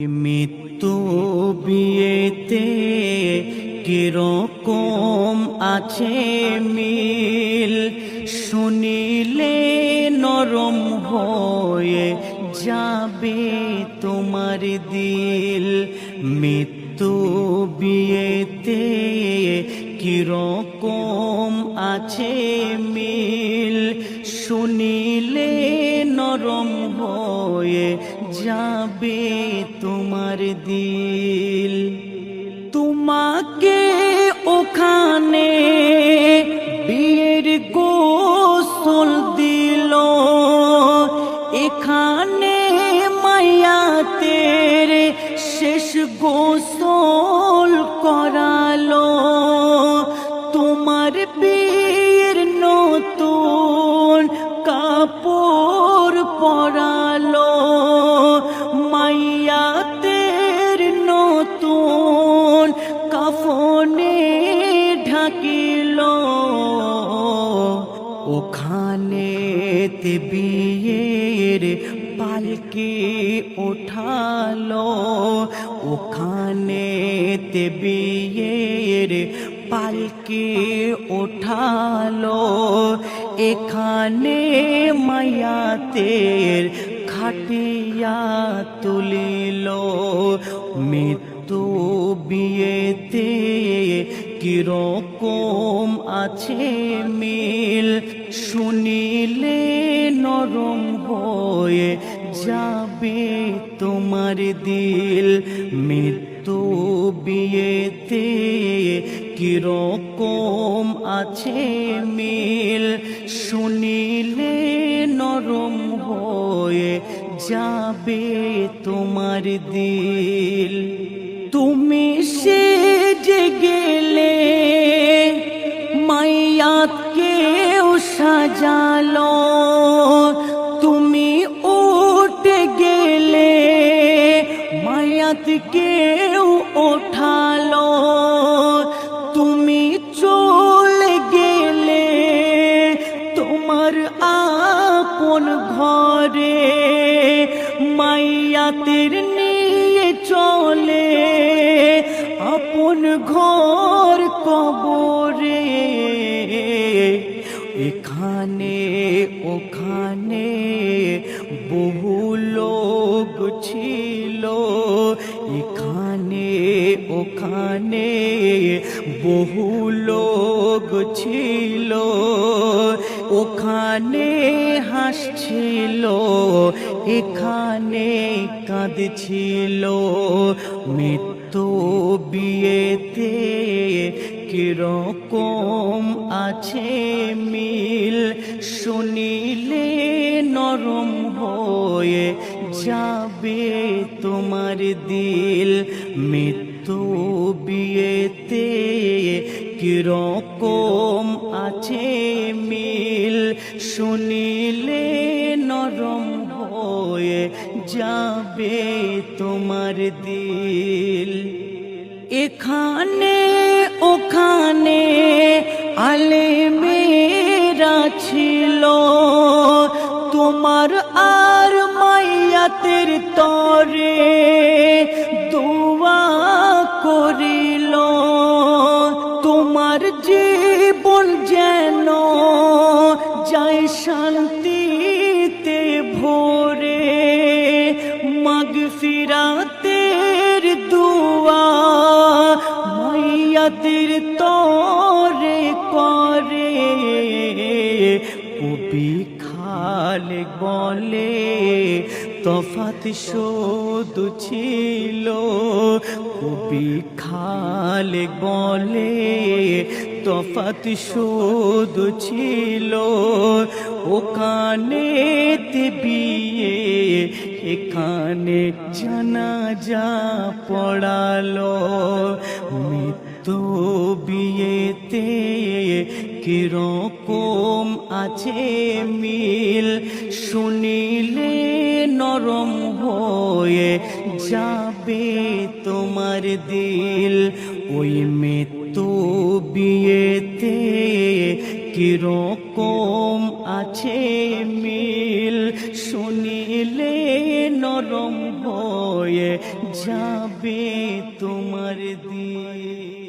মৃত্যু বিয়েতে কিরকম আছে মিল, শুনিলে নরম হয়ে যাবে তোমার দিল। মৃত্যু বিয়েতে কিরকম আছে মিল, শুনিলে নরম হয়ে যাবে তোমার দিল। তোমাকে ওখানে বিয়ের গোসল দিল, এখানে মায়াতের শেষ গোসল করালো। তোমার বিয়ের নতুন কাপড় পরালো, মায়াতের নতুন কাফনে ঢাকিল। ওখানেতে বিয়ের পালকি ওঠালো, ওখানেতে বিয়ের পালকি ওঠালো। এখানে মায়াতের খাটিয়া তুলিল। মৃত্যু বিয়েতে কিরকম আছে মিল, শুনিলে নরম হয়ে যাবে তোমার দিল। মৃত্যু বিয়েতে কিরকম আছে মিল, শুনিলে নরম হয়ে যাবে তোমার দিল। তুমি সেজে গেলে মায়াতকেও সাজালো, তুমি উঠে গেলে মায়াতকেও ওঠালো। তুমি চলে গেলে তোমার আপন ঘরে মায়াতের নিয়ে চলে আপন ঘর কবরে। এখানে ওখানে বহু লোক ছিল, এখানে ওখানে বহু লোক ছিল। ওখানে হাসছিল, এখানে কাঁদছিল। মৃত্যু বিয়েতে কিরকম আছে মিল, শুনিলে নরম হয়ে যাবে তোমার দিল। মৃত্যু বিয়েতে কিরকম আছে মিল, শুনিলে নরম হয়ে যাবে তোমার দিল। এখানে ওখানে আলেমেরা ছিল, তোমার আর মায়াতের তরে দোয়া করিল। তোমার জীবন যেন যায় শান্তিতে ভরে, মাগফিরাতের দোয়া মায়াতের তরে করে। কবি খালেক বলে তফাত শুধু ছিল, কবি খালেক বলে তফাত শুধু ছিল। ওখানেতে বিয়ে এখানে জানাজা পড়ালো। মৃত্যু বিয়েতে কিরকম আছে মিল, শুনিলে নরম হয়ে যাবে তোমার দিল। ওই মৃত্যু বিয়েতে কিরকম আছে মিল, শুনিলে নরম হয়ে যাবে তোমার দিন।